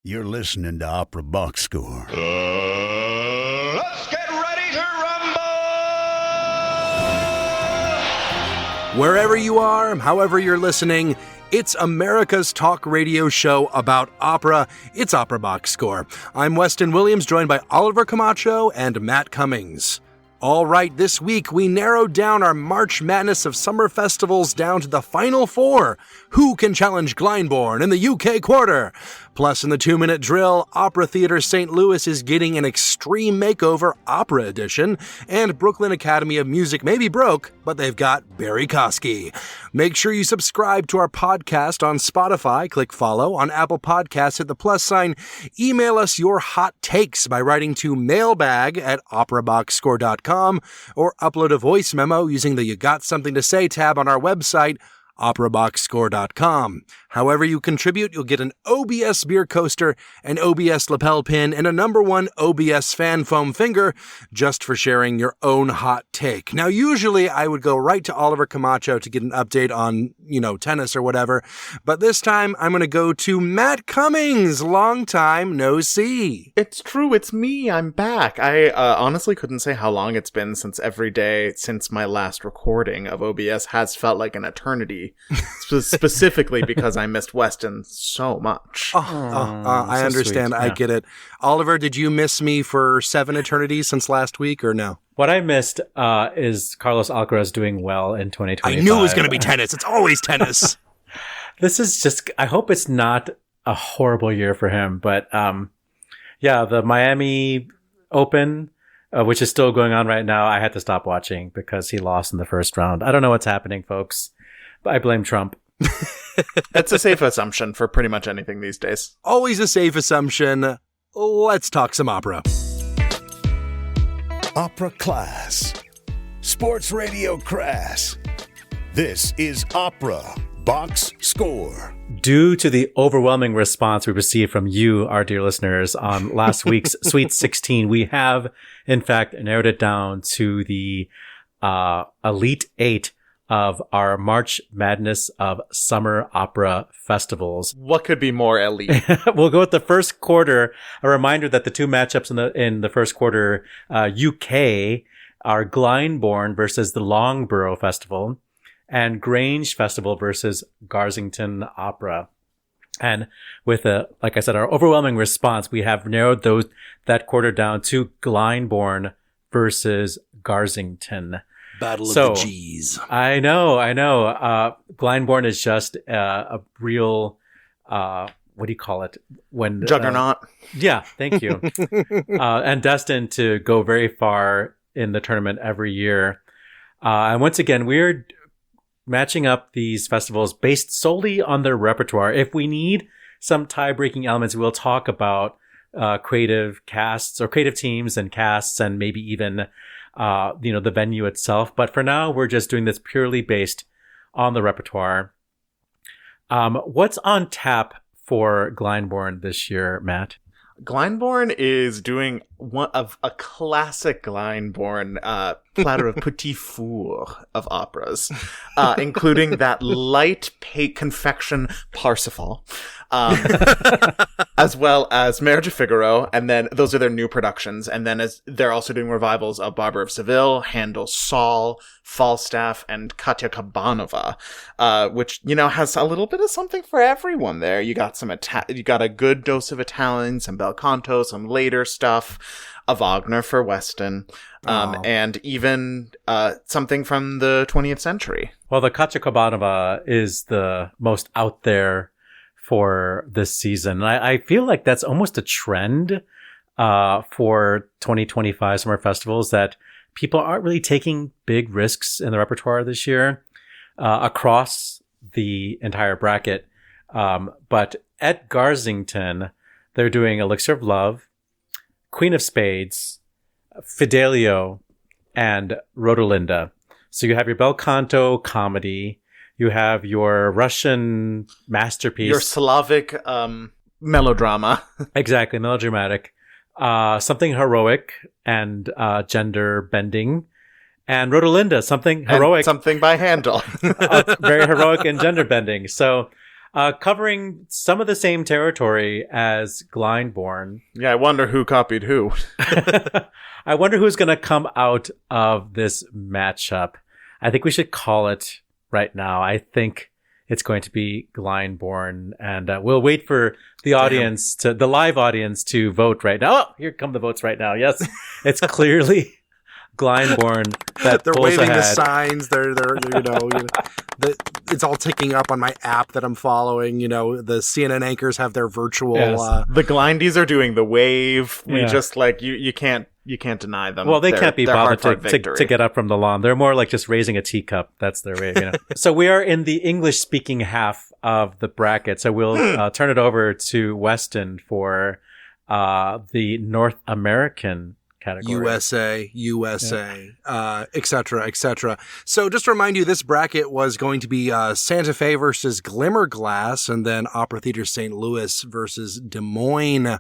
You're listening to Opera Box Score. Let's get ready to rumble! Wherever you are, however you're listening, it's America's talk radio show about opera. It's Opera Box Score. I'm Weston Williams, joined by Oliver Camacho and Matt Cummings. All right, this week we narrowed down our March Madness of summer festivals down to the final four. Who can challenge Glyndebourne in the UK quarter? Plus, in the 2-minute drill, Opera Theatre St. Louis is getting an extreme makeover opera edition, and Brooklyn Academy of Music may be broke, but they've got Barrie Kosky. Make sure you subscribe to our podcast on Spotify, click follow. On Apple Podcasts, hit the plus sign. Email us your hot takes by writing to mailbag@operaboxscore.com or upload a voice memo using the You Got Something to Say tab on our website, operaboxscore.com. However you contribute, you'll get an OBS beer coaster, an OBS lapel pin, and a #1 OBS fan foam finger just for sharing your own hot take. Now, usually I would go right to Oliver Camacho to get an update on, tennis or whatever, but this time I'm going to go to Matt Cummings. Long time no see. It's true, it's me, I'm back. I honestly couldn't say how long it's been since every day since my last recording of OBS has felt like an eternity, specifically because I missed Weston so much. I understand. Sweet. I get it. Oliver, did you miss me for 7 eternities since last week or no? What I missed is Carlos Alcaraz doing well in 2025. I knew it was going to be tennis. It's always tennis. This is just, I hope it's not a horrible year for him. But the Miami Open, which is still going on right now, I had to stop watching because he lost in the first round. I don't know what's happening, folks. But I blame Trump. That's a safe assumption for pretty much anything these days. Always a safe assumption. Let's talk some opera. Opera class. Sports radio crass. This is Opera Box Score. Due to the overwhelming response we received from you, our dear listeners, on last week's Sweet 16, we have, in fact, narrowed it down to the Elite 8 of our March Madness of Summer Opera Festivals. What could be more elite? We'll go with the first quarter. A reminder that the two matchups in the first quarter, UK, are Glyndebourne versus the Loughborough Festival and Grange Festival versus Garsington Opera. And with like I said, our overwhelming response, we have narrowed that quarter down to Glyndebourne versus Garsington. Battle of the G's. I know. Glyndebourne is just a real, what do you call it? Juggernaut. Yeah, thank you. And destined to go very far in the tournament every year. And once again, we're matching up these festivals based solely on their repertoire. If we need some tie-breaking elements, we'll talk about creative casts or creative teams and casts and maybe even the venue itself. But for now, we're just doing this purely based on the repertoire. What's on tap for Glyndebourne this year, Matt? Glyndebourne is doing one of a classic Glyndebourne platter of petit four of operas, including that light confection Parsifal, as well as Marriage of Figaro, and then those are their new productions. And then as they're also doing revivals of Barber of Seville, Handel's Saul, Falstaff, and Katya Kabanova, which has a little bit of something for everyone there. You got you got a good dose of Italian, some bel canto, some later stuff, a Wagner for Weston, and even something from the 20th century. Well, the Katya Kabanova is the most out there for this season. I feel like that's almost a trend for 2025 summer festivals, that people aren't really taking big risks in the repertoire this year across the entire bracket. But at Garsington, they're doing Elixir of Love, Queen of Spades, Fidelio, and Rodolinda. So you have your bel canto comedy, you have your Russian masterpiece, your Slavic melodrama. Exactly, melodramatic. Something heroic and gender bending. And Rodolinda, something heroic. And something by Handel. Very heroic and gender bending. So covering some of the same territory as Glyndebourne. Yeah, I wonder who copied who. I wonder who's going to come out of this matchup. I think we should call it right now. I think it's going to be Glyndebourne, and we'll wait for the audience the live audience to vote right now. Oh, here come the votes right now. Yes, it's clearly Glyndebourne that they're pulls waving ahead. the signs. They're it's all ticking up on my app that I'm following. The CNN anchors have their virtual. Yes. The Glindies are doing the wave. We Yeah. just you can't deny them. Well, they can't be their bothered hard-fought to get up from the lawn. They're more like just raising a teacup. That's their way, So we are in the English-speaking half of the bracket. So we'll turn it over to Weston for the North American category. USA, et cetera, et cetera. So just to remind you, this bracket was going to be Santa Fe versus Glimmerglass, and then Opera Theater St. Louis versus Des Moines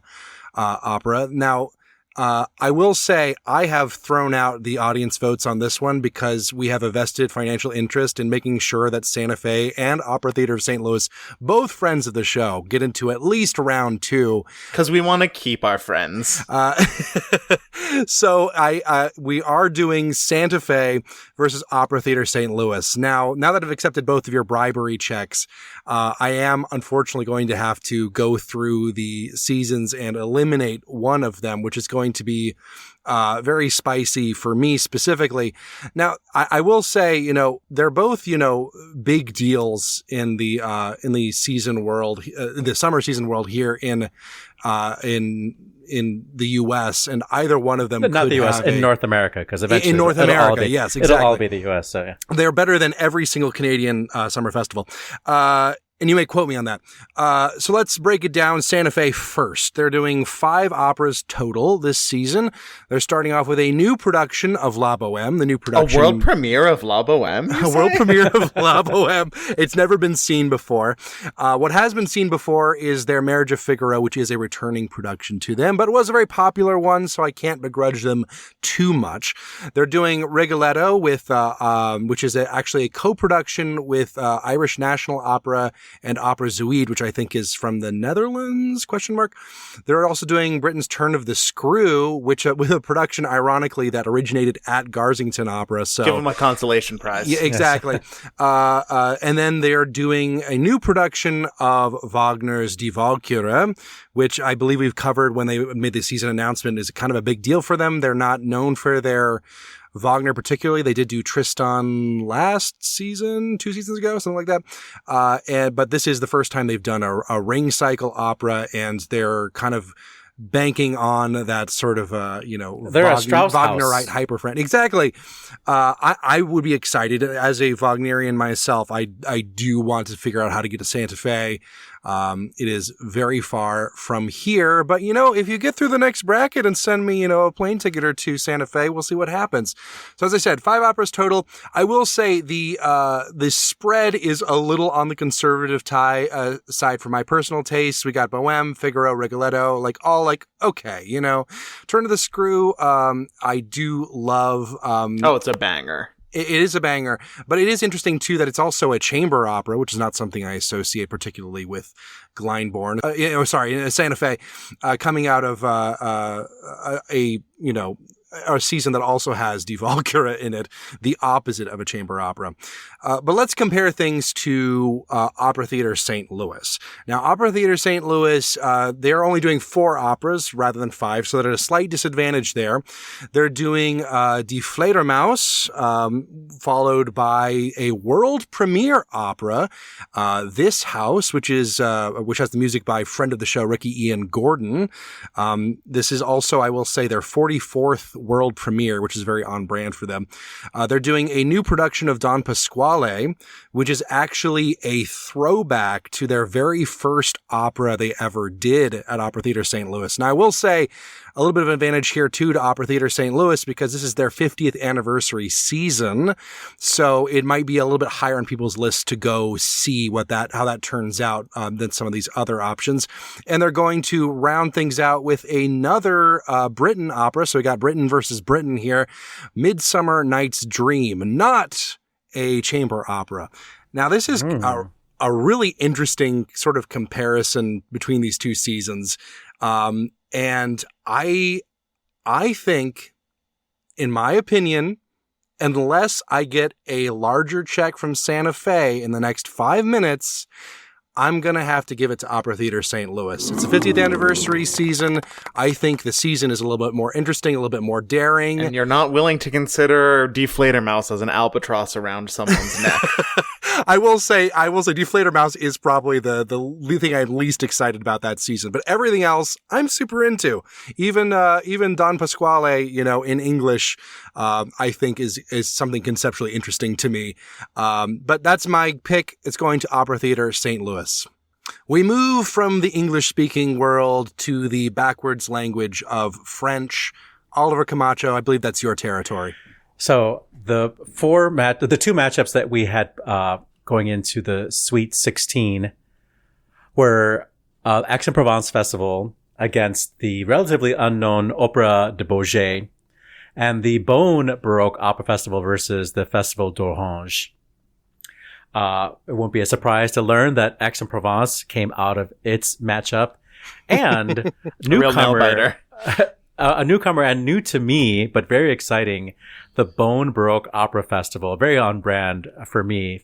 Opera. Now, I will say I have thrown out the audience votes on this one because we have a vested financial interest in making sure that Santa Fe and Opera Theater of St. Louis, both friends of the show, get into at least round 2. Because we want to keep our friends. So we are doing Santa Fe versus Opera Theater St. Louis. Now that I've accepted both of your bribery checks, I am unfortunately going to have to go through the seasons and eliminate one of them, which is going to be very spicy for me specifically. Now, I will say, they're both, big deals in the season world, the summer season world here in the U.S., and either one of them Not could the U.S., have in North America, because eventually in North America, yes, exactly. It'll all be the U.S., so yeah. They're better than every single Canadian summer festival. And you may quote me on that. So let's break it down. Santa Fe first. They're doing 5 operas total this season. They're starting off with a new production of La Boheme, the new production. A world premiere of La Boheme? A world premiere of La Boheme. It's never been seen before. What has been seen before is their Marriage of Figaro, which is a returning production to them, but it was a very popular one, so I can't begrudge them too much. They're doing Rigoletto with, which is actually a co-production with Irish National Opera and Opera Zuid, which I think is from the Netherlands, ? They're also doing Britain's Turn of the Screw, which with a production, ironically, that originated at Garsington Opera. So give them a consolation prize. Yeah, exactly. And then they're doing a new production of Wagner's Die Walküre, which I believe we've covered when they made the season announcement, is kind of a big deal for them. They're not known for their Wagner particularly. They did do Tristan last season, 2 seasons ago, something like that. But this is the first time they've done a ring cycle opera, and they're kind of banking on that sort of, They're a Strauss Wagnerite house. hyperfriend. Exactly. I would be excited as a Wagnerian myself. I do want to figure out how to get to Santa Fe. It is very far from here, but if you get through the next bracket and send me, a plane ticket or two Santa Fe, we'll see what happens. So as I said, 5 operas total. I will say the spread is a little on the conservative side for my personal taste. We got Bohème, Figaro, Rigoletto, okay, Turn of the Screw. I do love, it's a banger. It is a banger, but it is interesting too that it's also a chamber opera, which is not something I associate particularly with Glyndebourne. Santa Fe, coming out of a season that also has Die Walküre in it, the opposite of a chamber opera. But let's compare things to Opera Theater St. Louis. Now, Opera Theater St. Louis, they're only doing 4 operas rather than 5, so they're at a slight disadvantage there. They're doing Die Fledermaus, followed by a world premiere opera, This House, which has the music by friend of the show, Ricky Ian Gordon. This is also, I will say, their 44th world premiere, which is very on brand for them. They're doing a new production of Don Pasquale, which is actually a throwback to their very first opera they ever did at Opera Theater St. Louis. Now, I will say a little bit of an advantage here too to Opera Theater St. Louis because this is their 50th anniversary season. So it might be a little bit higher on people's lists to go see how that turns out than some of these other options. And they're going to round things out with another Britain opera. So we got Britain versus Britain here. Midsummer Night's Dream, not a chamber opera. Now this is a really interesting sort of comparison between these two seasons. And I think, in my opinion, unless I get a larger check from Santa Fe in the next 5 minutes, I'm going to have to give it to Opera Theater St. Louis. It's the 50th anniversary season. I think the season is a little bit more interesting, a little bit more daring. And you're not willing to consider Deflator Mouse as an albatross around someone's neck. I will say Deflator Mouse is probably the thing I'm least excited about that season. But everything else, I'm super into. Even Don Pasquale, in English, I think is something conceptually interesting to me. But that's my pick. It's going to Opera Theater St. Louis. We move from the English-speaking world to the backwards language of French. Oliver Camacho, I believe that's your territory. So the two matchups that we had going into the Sweet 16 were Aix-en-Provence Festival against the relatively unknown Opéra de Beaugé, and the Beaune Baroque Opera Festival versus the Festival d'Orange. It won't be a surprise to learn that Aix-en-Provence came out of its matchup, and a newcomer and new to me, but very exciting, the Beaune Baroque Opera Festival, very on brand for me,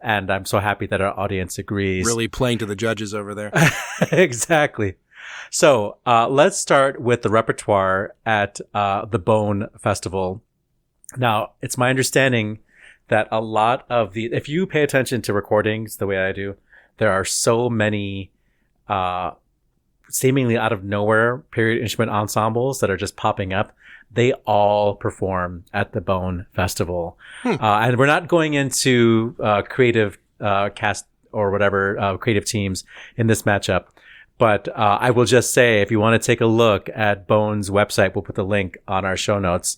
and I'm so happy that our audience agrees. Really playing to the judges over there. Exactly. So let's start with the repertoire at the Beaune Festival. Now, it's my understanding that a lot of if you pay attention to recordings the way I do, there are so many seemingly out of nowhere period instrument ensembles that are just popping up. They all perform at the Beaune Festival. And we're not going into creative cast or whatever creative teams in this matchup. But I will just say, if you want to take a look at Beaune's website, we'll put the link on our show notes.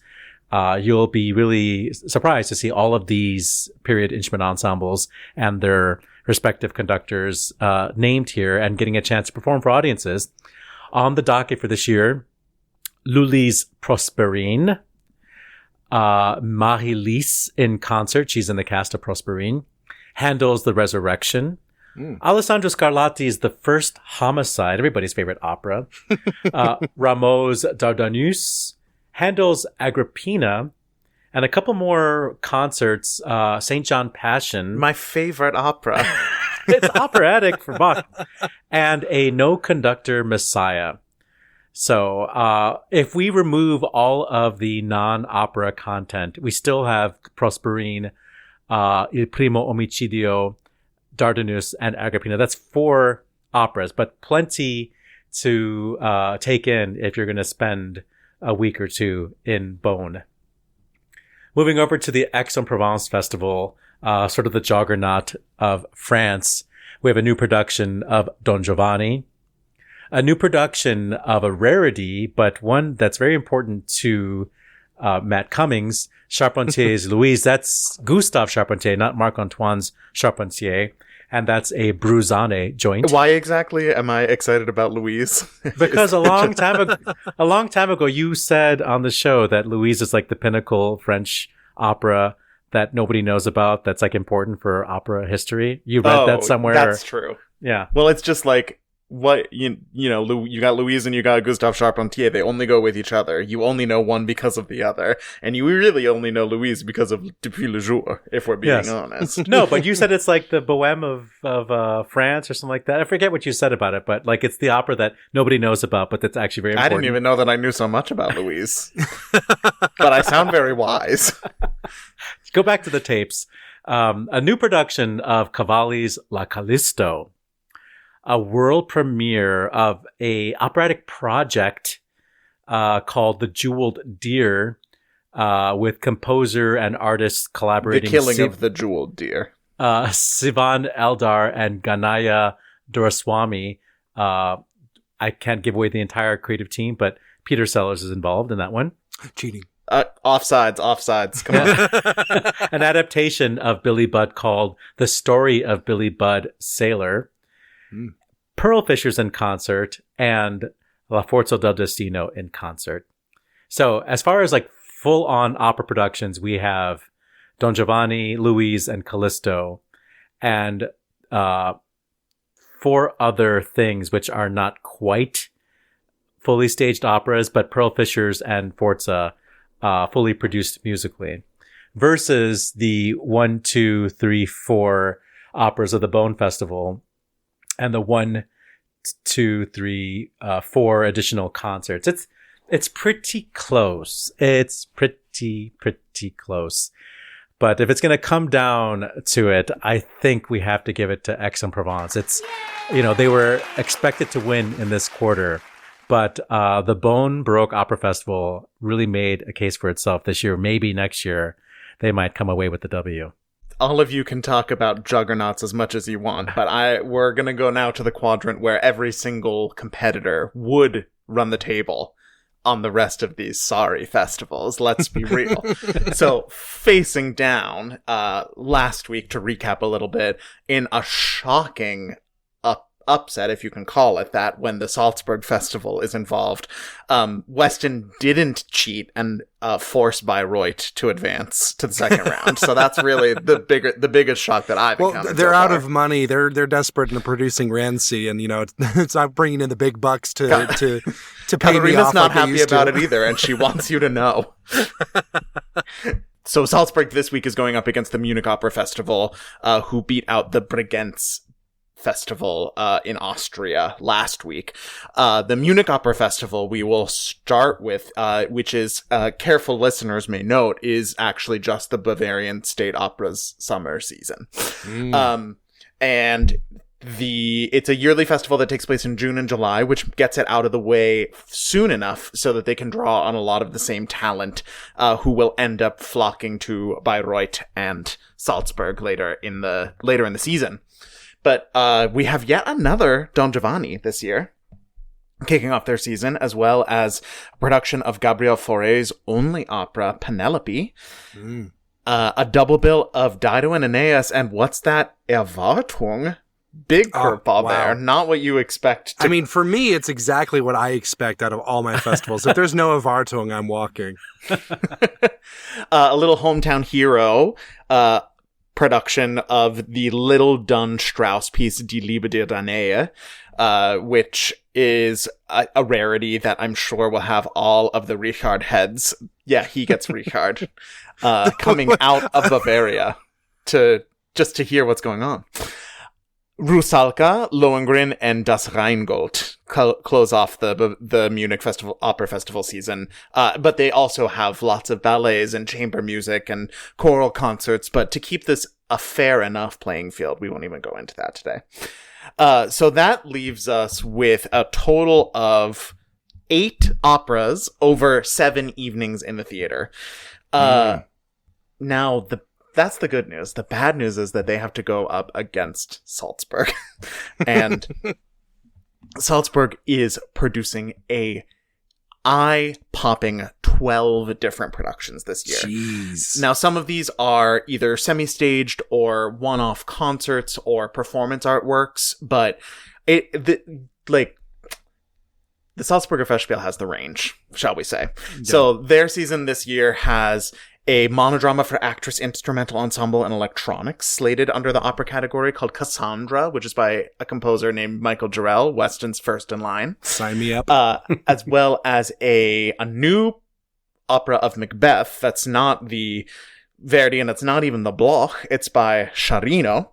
You'll be really surprised to see all of these period instrument ensembles and their respective conductors named here and getting a chance to perform for audiences. On the docket for this year, Lully's Prosperine, Marie-Lise in concert. She's in the cast of Prosperine. Handel's The Resurrection. Alessandro Scarlatti's The First Homicide, everybody's favorite opera. Rameau's Dardanus. Handel's Agrippina, and a couple more concerts, St. John Passion. My favorite opera. It's operatic for Bach. And a No Conductor Messiah. So if we remove all of the non-opera content, we still have Prosperine, Il Primo Omicidio, Dardanus, and Agrippina. That's 4 operas, but plenty to take in if you're going to spend a week or two in Beaune. Moving over to the Aix-en-Provence Festival, sort of the juggernaut of France, we have a new production of Don Giovanni, a new production of a rarity, but one that's very important to Matt Cummings, Charpentier's Louise. That's Gustave Charpentier, not Marc-Antoine's Charpentier. And that's a Bruzane joint. Why exactly am I excited about Louise? Because a long time ago, you said on the show that Louise is like the pinnacle French opera that nobody knows about. That's like important for opera history. You read that somewhere. That's true. Yeah. Well, it's just like, what you got Louise and you got Gustave Charpentier. They only go with each other. You only know one because of the other, and you really only know Louise because of Depuis le Jour, if we're being honest. No, but you said it's like the Bohème of France or something like that. I forget what you said about it, but like it's the opera that nobody knows about, but that's actually very important. I didn't even know that I knew so much about Louise, but I sound very wise. Go back to the tapes. A new production of Cavalli's La Callisto. A world premiere of a operatic project called The Jeweled Deer, with composer and artists collaborating. The Killing of the Jeweled Deer. Sivan Eldar and Ganaya Doraiswamy. I can't give away the entire creative team, but Peter Sellers is involved in that one. Cheating. Offsides. Come on. An adaptation of Billy Budd called The Story of Billy Budd Sailor. Pearl Fisher's in concert, and La Forza del Destino in concert. So as far as like full-on opera productions, we have Don Giovanni, Louise, and Callisto. And four other things which are not quite fully staged operas, but Pearl Fishers and Forza fully produced musically, versus the 1, 2, 3, 4 operas of the Bone Festival and the 1, 2, 3, 4 additional concerts. It's pretty close. It's pretty close. But if it's going to come down to it, I think we have to give it to Aix-en-Provence. It's, they were expected to win in this quarter, but the Bone Baroque Opera Festival really made a case for itself this year. Maybe next year they might come away with the W. All of you can talk about juggernauts as much as you want, but we're going to go now to the quadrant where every single competitor would run the table on the rest of these sorry festivals. Let's be real. So facing down, last week, to recap a little bit, in a shocking upset, if you can call it that, when the Salzburg Festival is involved, Weston didn't cheat and force Bayreuth to advance to the second round. So that's really the biggest shock that I've encountered. Well, they're so out far. of money. They're desperate and producing Rancy, and it's not bringing in the big bucks to pay me Katarina's off. not like they happy used about to. it either, and she wants you to know. So Salzburg this week is going up against the Munich Opera Festival, who beat out the Bregenz Festival in Austria last week. The Munich Opera Festival we will start with, which is, careful listeners may note, is actually just the Bavarian State Opera's summer season. And it's a yearly festival that takes place in June and July, which gets it out of the way soon enough so that they can draw on a lot of the same talent, who will end up flocking to Bayreuth and Salzburg later in the season. But we have yet another Don Giovanni this year, kicking off their season, as well as a production of Gabriel Fauré's only opera, Penelope, a double bill of Dido and Aeneas, and what's that? Erwartung? Big curveball there. Not what you expect. I mean, for me, it's exactly what I expect out of all my festivals. If there's no Erwartung, I'm walking. A little hometown hero, production of the Little Dun Strauss piece Die Liebe der Danae, which is a rarity that I'm sure will have all of the Richard heads. Yeah, he gets Richard coming out of Bavaria to hear what's going on. Rusalka, Lohengrin, and Das Rheingold close off the Munich Opera Festival season. But they also have lots of ballets and chamber music and choral concerts. But to keep this a fair enough playing field, we won't even go into that today. So that leaves us with a total of 8 operas over 7 evenings in the theater. Now, that's the good news. The bad news is that they have to go up against Salzburg. And Salzburg is producing a eye-popping 12 different productions this year. Jeez. Now, some of these are either semi-staged or one-off concerts or performance artworks, but the Salzburger Festspiel has the range, shall we say. Yeah. So their season this year has a monodrama for actress, instrumental ensemble, and electronics slated under the opera category called Cassandra, which is by a composer named Michael Jarrell, Weston's first in line. Sign me up. As well as a new opera of Macbeth that's not the Verdi and it's not even the Bloch. It's by Sciarrino,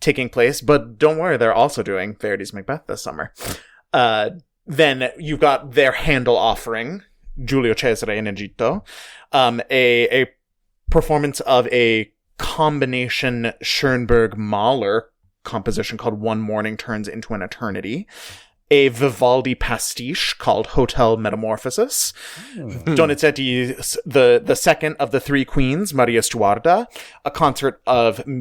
taking place. But don't worry, they're also doing Verdi's Macbeth this summer. Then you've got their Handel offering, Giulio Cesare in Egitto, a performance of a combination Schoenberg-Mahler composition called One Morning Turns into an Eternity, a Vivaldi pastiche called Hotel Metamorphosis, Donizetti's the second of the Three Queens, Maria Stuarda,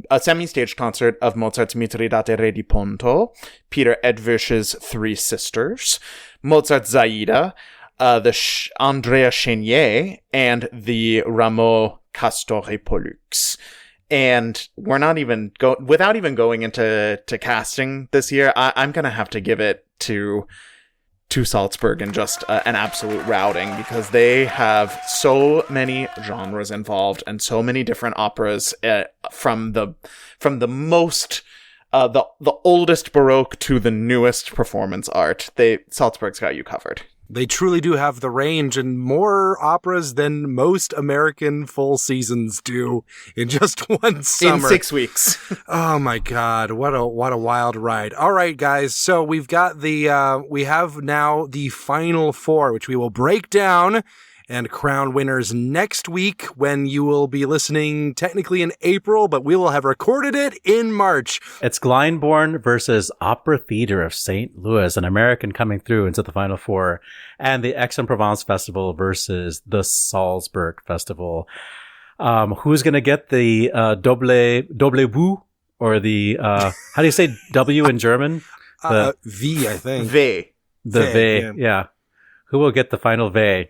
a semi-staged concert of Mozart's Mitridate Re di Ponto, Peter Edwisch's Three Sisters, Mozart's Zaida, the Andrea Chenier, and the Rameau Castor et Pollux. And we're not even without even going into casting this year, I'm going to have to give it to to Salzburg in just an absolute routing, because they have so many genres involved and so many different operas from the most the oldest Baroque to the newest performance art. Salzburg's got you covered. They truly do have the range and more operas than most American full seasons do in just one summer. In 6 weeks. Oh my God. What a wild ride. All right, guys. So we've got we have now the final four, which we will break down and crown winners next week, when you will be listening technically in April, but we will have recorded it in March. It's Glyndebourne versus Opera Theatre of St. Louis, an American coming through into the final four, and the Aix-en-Provence Festival versus the Salzburg Festival. Who's going to get the double bout, or the, how do you say W in German? V, I think. V. The V, yeah. Who will get the final V?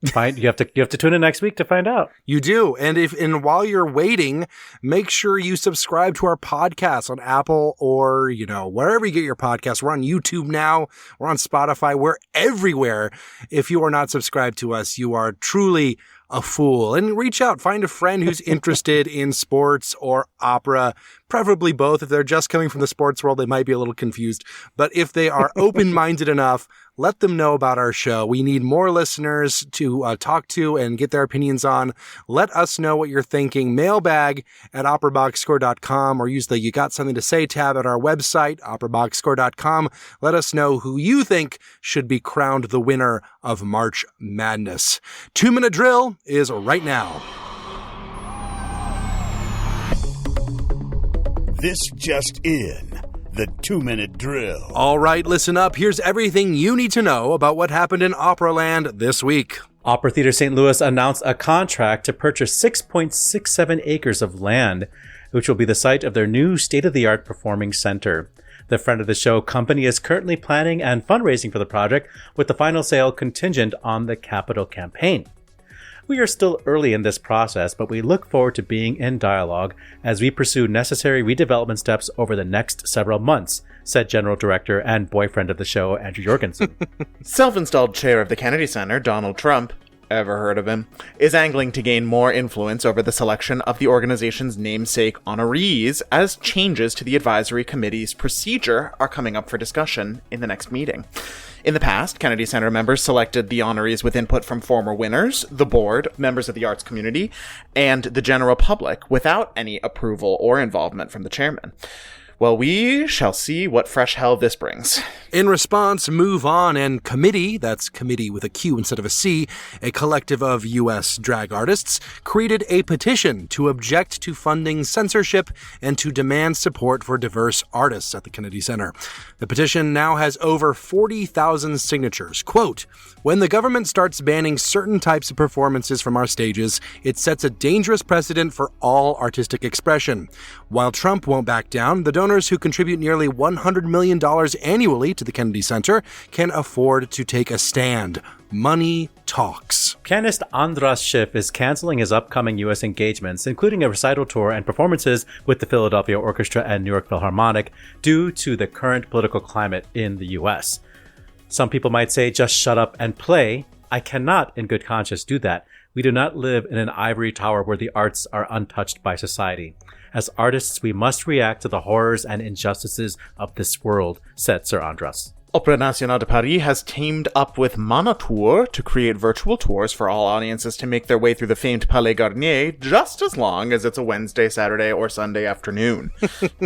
You have to tune in next week to find out. You do. And while you're waiting, make sure you subscribe to our podcast on Apple or, wherever you get your podcasts. We're on YouTube now. We're on Spotify. We're everywhere. If you are not subscribed to us, you are truly a fool. And reach out, find a friend who's interested in sports or opera, preferably both. If they're just coming from the sports world, they might be a little confused. But if they are open-minded enough, let them know about our show. We need more listeners to talk to and get their opinions on. Let us know what you're thinking. Mailbag at operaboxscore.com, or use the You Got Something to Say tab at our website, operaboxscore.com. Let us know who you think should be crowned the winner of March Madness. 2-minute drill is right now. This just in. The 2-minute drill. All right, listen up. Here's everything you need to know about what happened in Operaland this week. Opera Theatre St. Louis announced a contract to purchase 6.67 acres of land, which will be the site of their new state-of-the-art performing center. The friend of the show company is currently planning and fundraising for the project, with the final sale contingent on the capital campaign. We are still early in this process, but we look forward to being in dialogue as we pursue necessary redevelopment steps over the next several months, said General Director and boyfriend of the show, Andrew Jorgensen. Self-installed chair of the Kennedy Center, Donald Trump, ever heard of him, is angling to gain more influence over the selection of the organization's namesake honorees, as changes to the advisory committee's procedure are coming up for discussion in the next meeting. In the past, Kennedy Center members selected the honorees with input from former winners, the board, members of the arts community, and the general public, without any approval or involvement from the chairman. Well, we shall see what fresh hell this brings. In response, Move On and Committee, that's committee with a Q instead of a C, a collective of U.S. drag artists, created a petition to object to funding censorship and to demand support for diverse artists at the Kennedy Center. The petition now has over 40,000 signatures. Quote, "When the government starts banning certain types of performances from our stages, it sets a dangerous precedent for all artistic expression. While Trump won't back down, the donors who contribute nearly $100 million annually to the Kennedy Center can afford to take a stand. Money talks." Pianist Andras Schiff is canceling his upcoming U.S. engagements, including a recital tour and performances with the Philadelphia Orchestra and New York Philharmonic, due to the current political climate in the U.S. Some people might say, just shut up and play. I cannot, in good conscience, do that. We do not live in an ivory tower where the arts are untouched by society. As artists, we must react to the horrors and injustices of this world, said Sir Andras. Opéra Nationale de Paris has teamed up with Manatour to create virtual tours for all audiences to make their way through the famed Palais Garnier, just as long as it's a Wednesday, Saturday, or Sunday afternoon.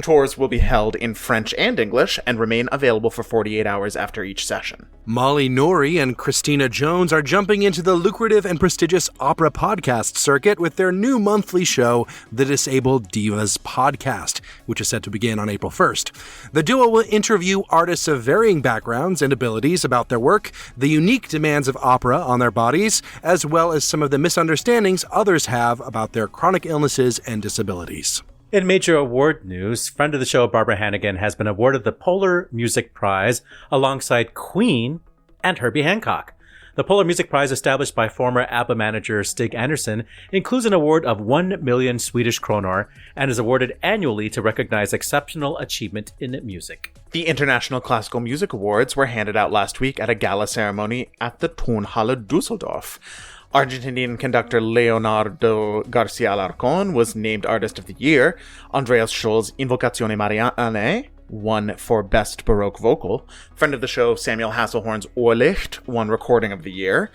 Tours will be held in French and English and remain available for 48 hours after each session. Molly Nouri and Christina Jones are jumping into the lucrative and prestigious opera podcast circuit with their new monthly show, The Disabled Divas Podcast, which is set to begin on April 1st. The duo will interview artists of varying backgrounds and abilities about their work, the unique demands of opera on their bodies, as well as some of the misunderstandings others have about their chronic illnesses and disabilities. In major award news, friend of the show Barbara Hannigan has been awarded the Polar Music Prize alongside Queen and Herbie Hancock. The Polar Music Prize, established by former ABBA manager Stig Andersson, includes an award of 1 million Swedish kronor and is awarded annually to recognize exceptional achievement in music. The International Classical Music Awards were handed out last week at a gala ceremony at the Tonhalle Dusseldorf. Argentinian conductor Leonardo Garcia Alarcón was named Artist of the Year. Andreas Scholl's Invocazione Marianae won for Best Baroque Vocal. Friend of the show Samuel Hasselhorn's Ohrlicht won Recording of the Year.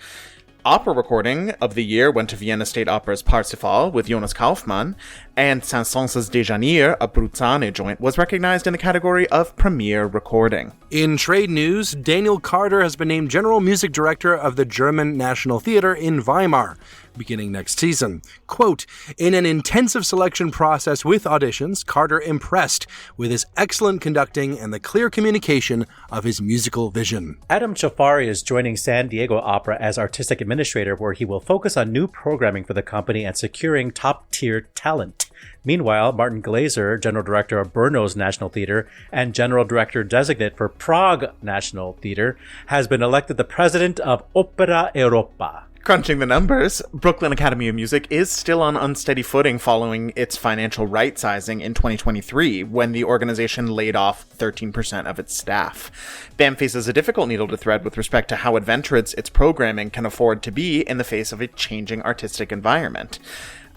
Opera Recording of the Year went to Vienna State Opera's Parsifal with Jonas Kaufmann, and Saint-Saëns's Déjanier, a Bruzzane joint, was recognized in the category of Premier Recording. In trade news, Daniel Carter has been named General Music Director of the German National Theatre in Weimar, beginning next season. Quote, in an intensive selection process with auditions, Carter impressed with his excellent conducting and the clear communication of his musical vision. Adam Chafari is joining San Diego Opera as artistic administrator, where he will focus on new programming for the company and securing top-tier talent. Meanwhile, Martin Glazer, General Director of Brno's National Theatre and General Director Designate for Prague National Theatre, has been elected the president of Opera Europa. Crunching the numbers, Brooklyn Academy of Music is still on unsteady footing following its financial right-sizing in 2023, when the organization laid off 13% of its staff. BAM faces a difficult needle to thread with respect to how adventurous its programming can afford to be in the face of a changing artistic environment,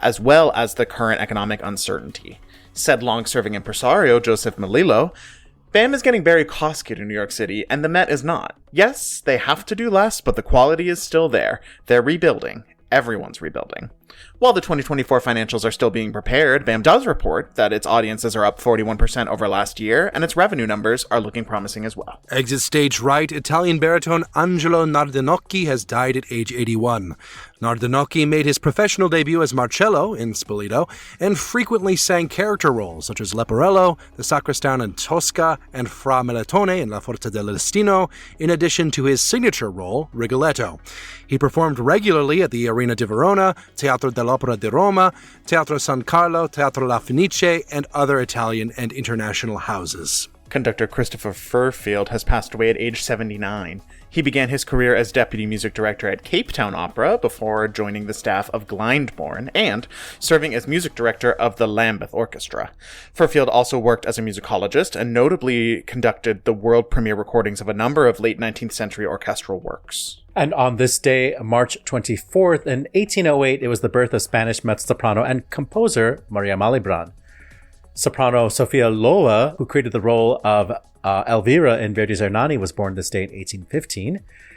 as well as the current economic uncertainty. Said long-serving impresario Joseph Melillo, BAM is getting Barrie Kosky to New York City, and the Met is not. Yes, they have to do less, but the quality is still there. They're rebuilding. Everyone's rebuilding. While the 2024 financials are still being prepared, BAM does report that its audiences are up 41% over last year, and its revenue numbers are looking promising as well. Exit stage right, Italian baritone Angelo Nardinocchi has died at age 81. Nardinocchi made his professional debut as Marcello in Spolito and frequently sang character roles such as Leporello, the sacristan in Tosca, and Fra Melitone in La Forza del Destino, in addition to his signature role, Rigoletto. He performed regularly at the Arena di Verona, Teatro dell'Opera di Roma, Teatro San Carlo, Teatro La Fenice, and other Italian and international houses. Conductor Christopher Furfield has passed away at age 79. He began his career as deputy music director at Cape Town Opera before joining the staff of Glyndebourne and serving as music director of the Lambeth Orchestra. Furfield also worked as a musicologist and notably conducted the world premiere recordings of a number of late 19th century orchestral works. And on this day, March 24th, in 1808, it was the birth of Spanish mezzo-soprano and composer Maria Malibran. Soprano Sofia Loa, who created the role of Elvira in Verdi's Hernani, was born this day in 1815.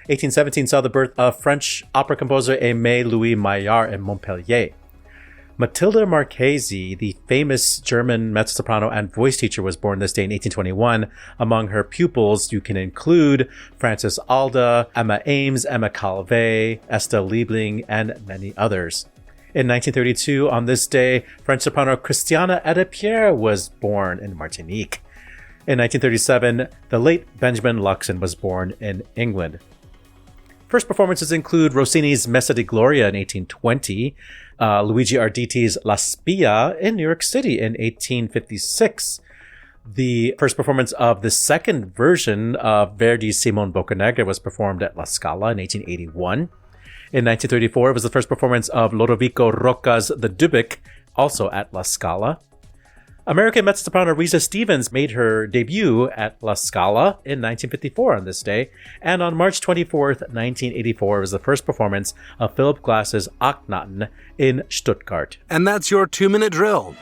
1817 saw the birth of French opera composer Aimé Louis Maillard in Montpellier. Matilda Marchesi, the famous German mezzo-soprano and voice teacher, was born this day in 1821. Among her pupils, you can include Frances Alda, Emma Ames, Emma Calvé, Estelle Liebling, and many others. In 1932, on this day, French soprano Christiana Edipierre was born in Martinique. In 1937, the late Benjamin Luxon was born in England. First performances include Rossini's Messa di Gloria in 1820, Luigi Arditi's La Spia in New York City in 1856, the first performance of the second version of Verdi's Simon Boccanegra was performed at La Scala in 1881. In 1934, it was the first performance of Lodovico Rocca's The Dybbuk, also at La Scala. American mezzo-soprano Risa Stevens made her debut at La Scala in 1954 on this day, and on March 24th, 1984, was the first performance of Philip Glass's Akhenaten in Stuttgart. And that's your 2-minute drill.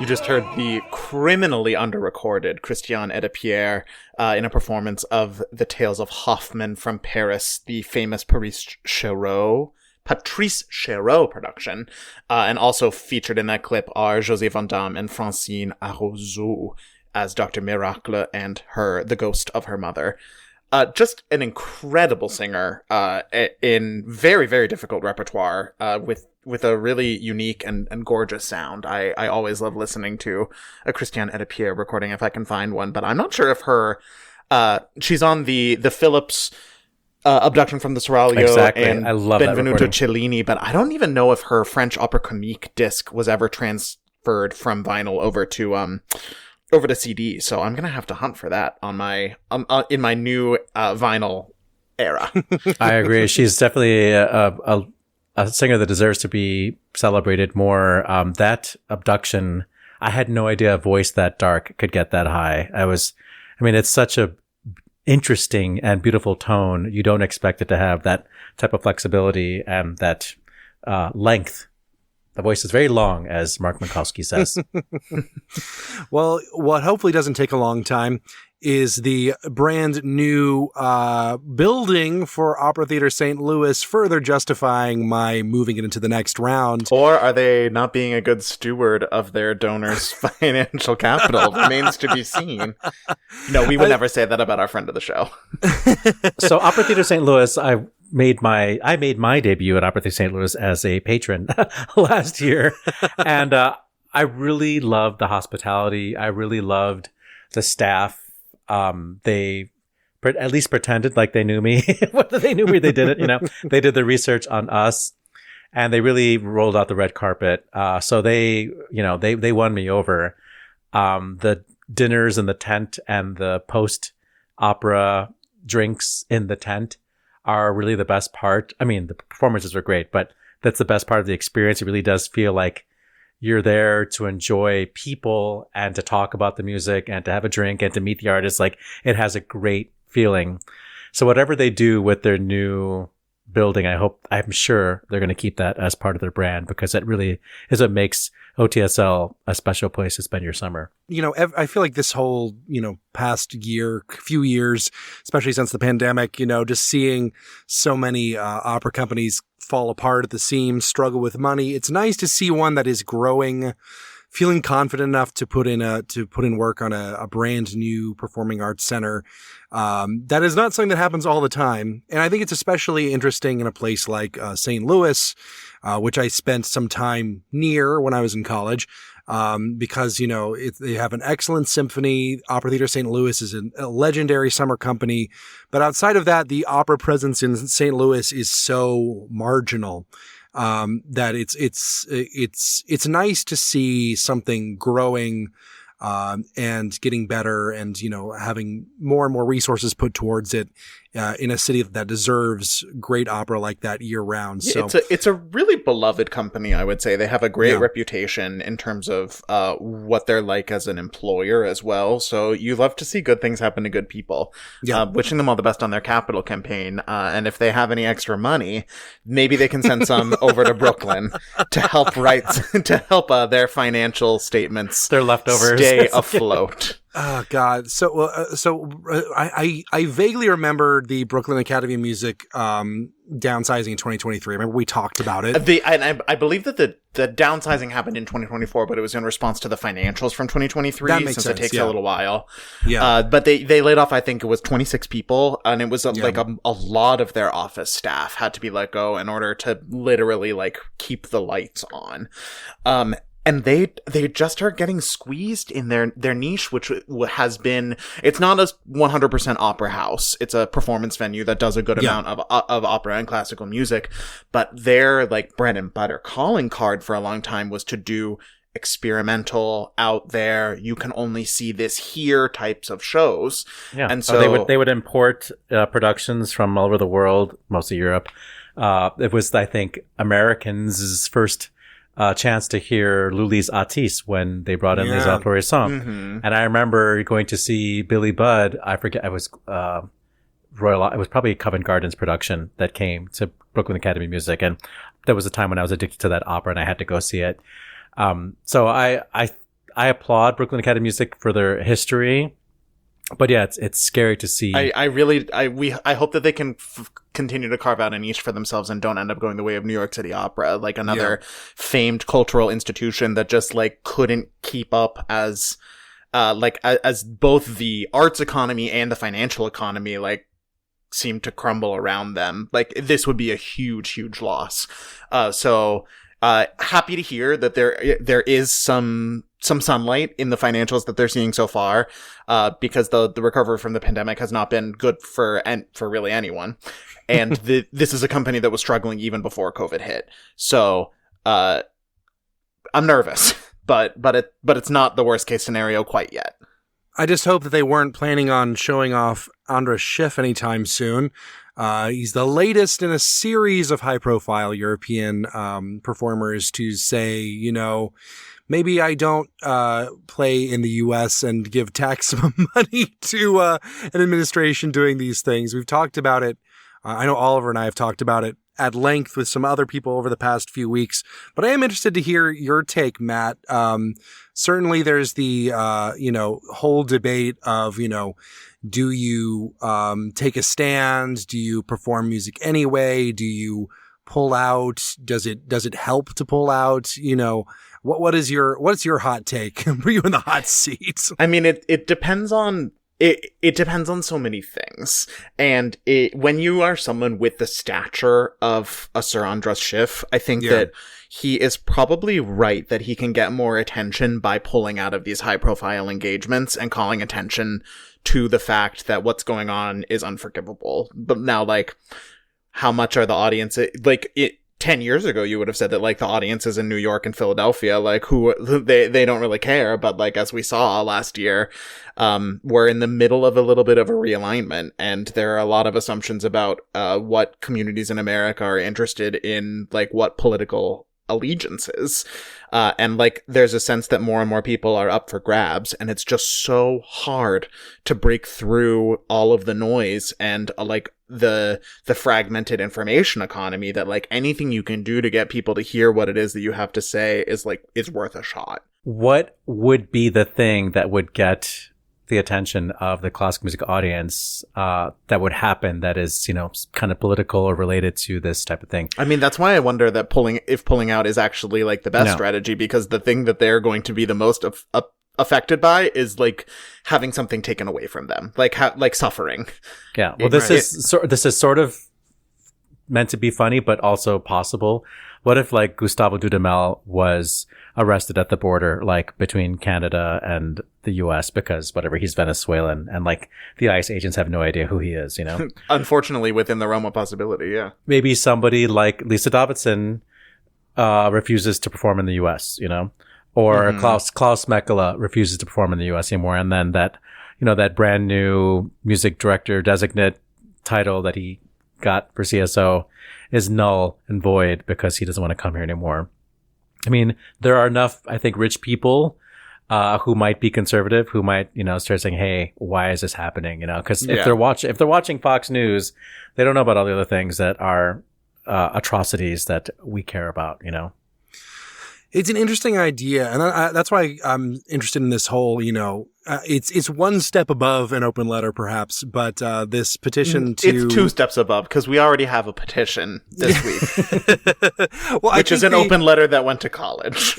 just heard the criminally under-recorded Christian Edipierre in a performance of The Tales of Hoffmann from Paris, the famous Patrice Chéreau production. And also featured in that clip are José Van Damme and Francine Arrozeau as Dr. Miracle and the ghost of her mother. Just an incredible singer in very, very difficult repertoire with a really unique and gorgeous sound. I always love listening to a Christian Edipierre recording if I can find one, but I'm not sure if she's on the Phillips Abduction from the Seraglio Exactly. and I love that Benvenuto recording. Cellini, but I don't even know if her French Opera Comique disc was ever transferred from vinyl over to CD. So I'm gonna have to hunt for that on my in my new vinyl era. I agree. She's definitely a singer that deserves to be celebrated more. That Abduction, I had no idea a voice that dark could get that high. It's such a interesting and beautiful tone. You don't expect it to have that type of flexibility and that length. The voice is very long, as Mark Minkowski says. Well, what hopefully doesn't take a long time is the brand new building for Opera Theater St. Louis, further justifying my moving it into the next round. Or are they not being a good steward of their donors' financial capital? Remains to be seen. No, we would never say that about our friend of the show. So Opera Theater St. Louis, I made my debut at Opera Theater St. Louis as a patron last year. And I really loved the hospitality. I really loved the staff. They at least pretended like they knew me. Whether they knew me, they did it, They did the research on us, and they really rolled out the red carpet. So they won me over. The dinners in the tent and the post-opera drinks in the tent are really the best part. I mean, the performances were great, but that's the best part of the experience. It really does feel like you're there to enjoy people and to talk about the music and to have a drink and to meet the artists. Like, it has a great feeling. So whatever they do with their new building, I'm sure they're going to keep that as part of their brand, because it really is what makes OTSL a special place to spend your summer. I feel like this whole, past few years, especially since the pandemic, just seeing so many opera companies fall apart at the seams, struggle with money. It's nice to see one that is growing, feeling confident enough to put in work on a brand new performing arts center. That is not something that happens all the time. And I think it's especially interesting in a place like St. Louis, which I spent some time near when I was in college. Because, they have an excellent symphony. Opera Theater St. Louis is a legendary summer company. But outside of that, the opera presence in St. Louis is so marginal, that it's nice to see something growing, and getting better and, having more and more resources put towards it, in a city that deserves great opera like that year round. So it's a really beloved company, I would say. They have a great reputation in terms of what they're like as an employer as well. So you love to see good things happen to good people. Yeah. Wishing them all the best on their capital campaign. And if they have any extra money, maybe they can send some over to Brooklyn to help their financial statements, their leftovers, stay afloat. Oh God! I vaguely remember the Brooklyn Academy of Music downsizing in 2023. I remember we talked about it. I believe that the downsizing happened in 2024, but it was in response to the financials from 2023, that makes since sense, it takes a little while. Yeah. But they laid off, I think it was 26 people, and it was like a lot of their office staff had to be let go in order to literally keep the lights on. And they just are getting squeezed in their niche, which has been, it's not a 100% opera house. It's a performance venue that does a good amount of opera and classical music. But their bread and butter calling card for a long time was to do experimental, out there, you can only see this here types of shows. Yeah. And so they would import productions from all over the world, mostly Europe. It was, I think, Americans' first chance to hear Lully's Atis when they brought in Les Employés Song. Mm-hmm. And I remember going to see Billy Budd. I forget, it was it was probably Covent Garden's production that came to Brooklyn Academy of Music. And there was a time when I was addicted to that opera and I had to go see it. So I I applaud Brooklyn Academy of Music for their history. But yeah, it's scary to see. I hope that they can continue to carve out a niche for themselves and don't end up going the way of New York City Opera, like another famed cultural institution that just like couldn't keep up as both the arts economy and the financial economy like seemed to crumble around them. Like this would be a huge loss. So happy to hear that there is some sunlight in the financials that they're seeing so far, because the recovery from the pandemic has not been good for really anyone. And this is a company that was struggling even before COVID hit. So, I'm nervous, but it's not the worst case scenario quite yet. I just hope that they weren't planning on showing off Andras Schiff anytime soon. He's the latest in a series of high-profile European performers to say, you know, maybe I don't play in the U.S. and give tax money to an administration doing these things. We've talked about it. I know Oliver and I have talked about it at length with some other people over the past few weeks, but I am interested to hear your take, Matt. Certainly there's the, whole debate of, do you take a stand? Do you perform music anyway? Do you pull out? Does it help to pull out? What's your hot take? Were you in the hot seat? I mean, it depends on it depends on so many things. And when you are someone with the stature of a Sir Andras Schiff, I think that he is probably right that he can get more attention by pulling out of these high profile engagements and calling attention to the fact that what's going on is unforgivable. But now, like, how much are the audiences, 10 years ago, you would have said that, like, the audiences in New York and Philadelphia, like, who they don't really care. But, like, as we saw last year, we're in the middle of a little bit of a realignment. And there are a lot of assumptions about what communities in America are interested in, like, what political allegiances. And, like, there's a sense that more and more people are up for grabs. And it's just so hard to break through all of the noise and, the fragmented information economy that, like, anything you can do to get people to hear what it is that you have to say is worth a shot. What would be the thing that would get the attention of the classical music audience that would happen that is, kind of political or related to this type of thing? I mean, that's why I wonder that pulling out is actually, like, the best strategy, because the thing that they're going to be the most affected by is, like, having something taken away from them, like suffering. Yeah. Well, this is sort of meant to be funny, but also possible. What if, like, Gustavo Dudamel was arrested at the border, like, between Canada and the US because whatever, he's Venezuelan, and, like, the ICE agents have no idea who he is, Unfortunately, within the realm of possibility, yeah. Maybe somebody like Lisa Davidson refuses to perform in the US, or Klaus Mekela refuses to perform in the US anymore, and then that brand new music director designate title that he got for CSO is null and void because he doesn't want to come here anymore. I mean, there are enough, I think, rich people who might be conservative, who might, start saying, "Hey, why is this happening?" Because if they're watching Fox News, they don't know about all the other things that are atrocities that we care about. It's an interesting idea, and that's why I'm interested in this whole, it's one step above an open letter, perhaps, but this petition to... It's two steps above, because we already have a petition this week, which is an open letter that went to college.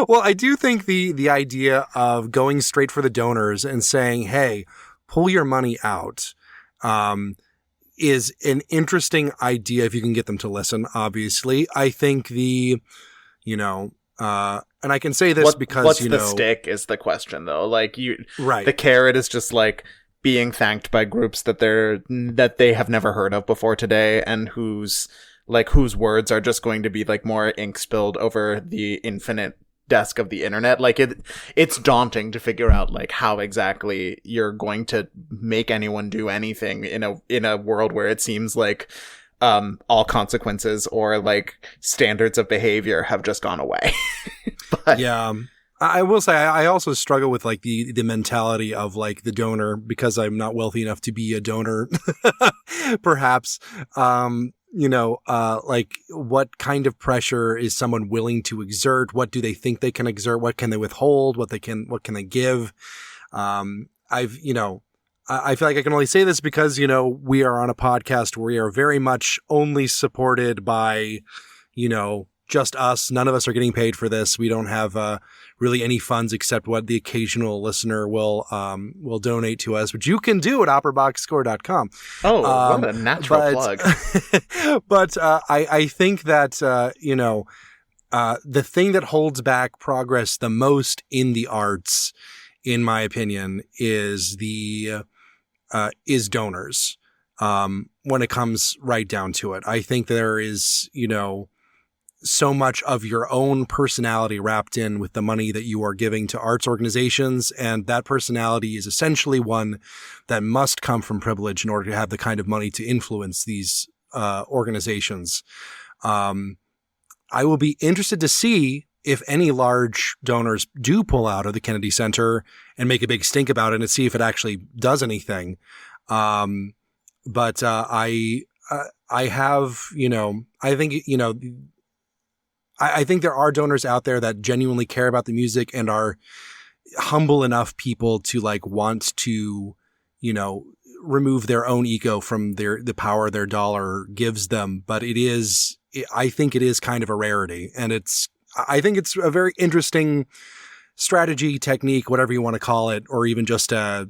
Well, I do think the idea of going straight for the donors and saying, hey, pull your money out, is an interesting idea if you can get them to listen, obviously. I think and I can say this because, what's the stick is the question, though. Like, right. The carrot is just, like, being thanked by groups that they have never heard of before today, and whose words are just going to be, like, more ink spilled over the infinite desk of the internet. Like, it's daunting to figure out, like, how exactly you're going to make anyone do anything in a world where it seems like all consequences or, like, standards of behavior have just gone away. But yeah, I will say I also struggle with, like, the mentality of, like, the donor, because I'm not wealthy enough to be a donor, perhaps. like what kind of pressure is someone willing to exert? What do they think they can exert? What can they withhold? What can they give? I feel like I can only say this because, we are on a podcast where we are very much only supported by, just us. None of us are getting paid for this. We don't have really any funds except what the occasional listener will donate to us, which you can do at operaboxscore.com. Oh, what a natural plug. But I think that, the thing that holds back progress the most in the arts, in my opinion, is donors. When it comes right down to it, I think there is, so much of your own personality wrapped in with the money that you are giving to arts organizations. And that personality is essentially one that must come from privilege in order to have the kind of money to influence these organizations. I will be interested to see if any large donors do pull out of the Kennedy Center and make a big stink about it and see if it actually does anything. But I have, I think there are donors out there that genuinely care about the music and are humble enough people to want to, remove their own ego from the power their dollar gives them. But I think it is kind of a rarity, and I think it's a very interesting strategy, technique, whatever you want to call it, or even just a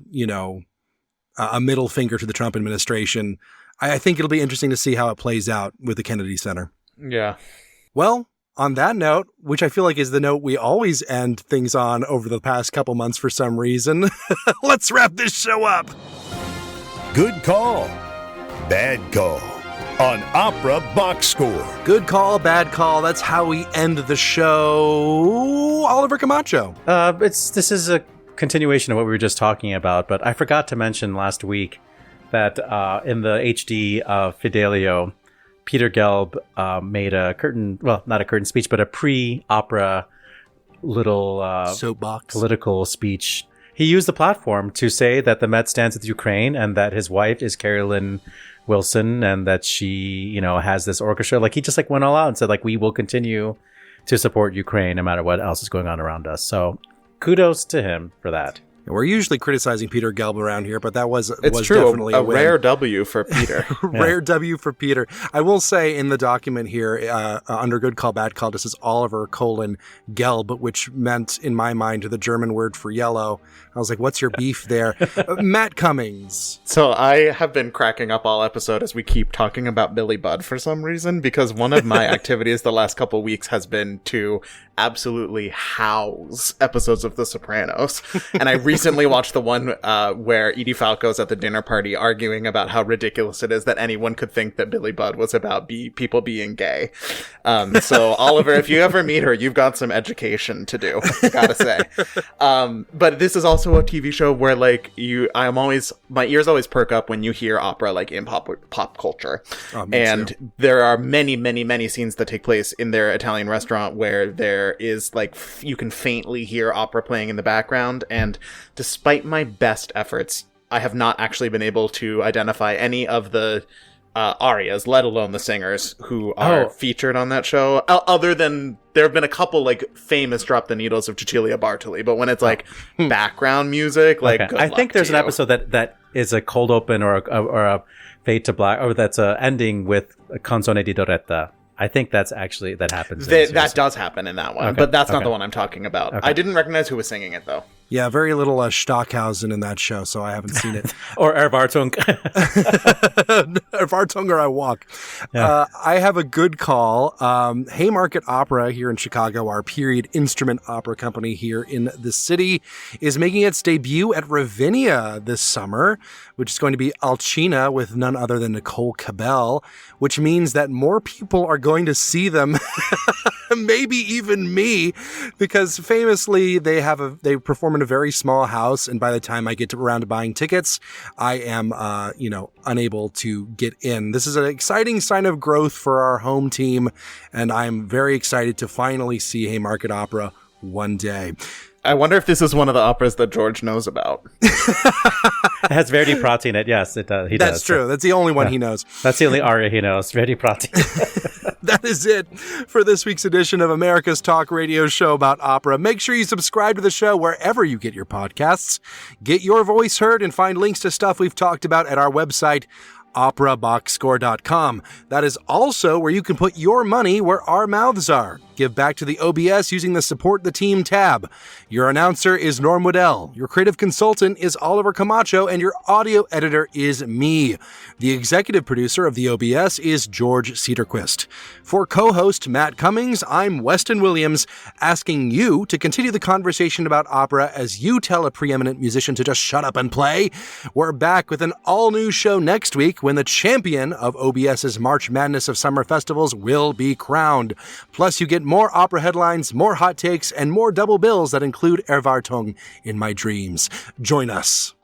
middle finger to the Trump administration. I think it'll be interesting to see how it plays out with the Kennedy Center. Yeah. Well, on that note, which I feel like is the note we always end things on over the past couple months for some reason, let's wrap this show up. Good call, bad call on Opera Box Score. Good call, bad call. That's how we end the show. Oliver Camacho. This is a continuation of what we were just talking about, but I forgot to mention last week that in the HD of Fidelio, Peter Gelb made a not a curtain speech, but a pre-opera little soapbox political speech. He used the platform to say that the Met stands with Ukraine and that his wife is Carolyn Wilson and that she, has this orchestra. He just went all out and said we will continue to support Ukraine no matter what else is going on around us. So kudos to him for that. We're usually criticizing Peter Gelb around here, but that was true. Definitely a rare W for Peter. Rare W for Peter. I will say in the document here, under good call, bad call, this is Oliver : Gelb, which meant in my mind the German word for yellow. I was like, what's your beef there? Matt Cummings. So I have been cracking up all episode as we keep talking about Billy Budd for some reason, because one of my activities the last couple of weeks has been to absolutely house episodes of The Sopranos. And I recently watched the one where Edie Falco's at the dinner party arguing about how ridiculous it is that anyone could think that Billy Budd was about people being gay. So Oliver, if you ever meet her, you've got some education to do, gotta say. But this is also a TV show where my ears always perk up when you hear opera in pop culture. And too. There are many, many, many scenes that take place in their Italian restaurant where there is you can faintly hear opera playing in the background. And despite my best efforts, I have not actually been able to identify any of the arias, let alone the singers who are featured on that show, other than there have been a couple famous Drop the Needles of Cecilia Bartoli, but when it's background music, okay. I think there's an episode that is a cold open or a fade to black, or that's a ending with a Canzone di Doretta. I think that happens. That does happen in that one, okay. But that's not the one I'm talking about. Okay. I didn't recognize who was singing it, though. Yeah, very little Stockhausen in that show, so I haven't seen it. Or Erwartung. Erwartung or I walk. Yeah. I have a good call. Haymarket Opera here in Chicago, our period instrument opera company here in the city, is making its debut at Ravinia this summer, which is going to be Alcina with none other than Nicole Cabell, which means that more people are going to see them, maybe even me, because famously they perform in a very small house, and by the time I get around to buying tickets, I am unable to get in. This is an exciting sign of growth for our home team, and I'm very excited to finally see Haymarket Opera one day. I wonder if this is one of the operas that George knows about. has Verdi Prati in it. Yes, it does. That's true. That's the only one he knows. That's the only aria he knows. Verdi Prati. That is it for this week's edition of America's Talk Radio show about opera. Make sure you subscribe to the show wherever you get your podcasts. Get your voice heard and find links to stuff we've talked about at our website, operaboxscore.com. That is also where you can put your money where our mouths are. Give back to the OBS using the Support the Team tab. Your announcer is Norm Waddell. Your creative consultant is Oliver Camacho, and your audio editor is me. The executive producer of the OBS is George Cedarquist. For co-host Matt Cummings, I'm Weston Williams, asking you to continue the conversation about opera as you tell a preeminent musician to just shut up and play. We're back with an all-new show next week when the champion of OBS's March Madness of Summer Festivals will be crowned. Plus, you get more opera headlines, more hot takes, and more double bills that include Erwartung in My Dreams. Join us.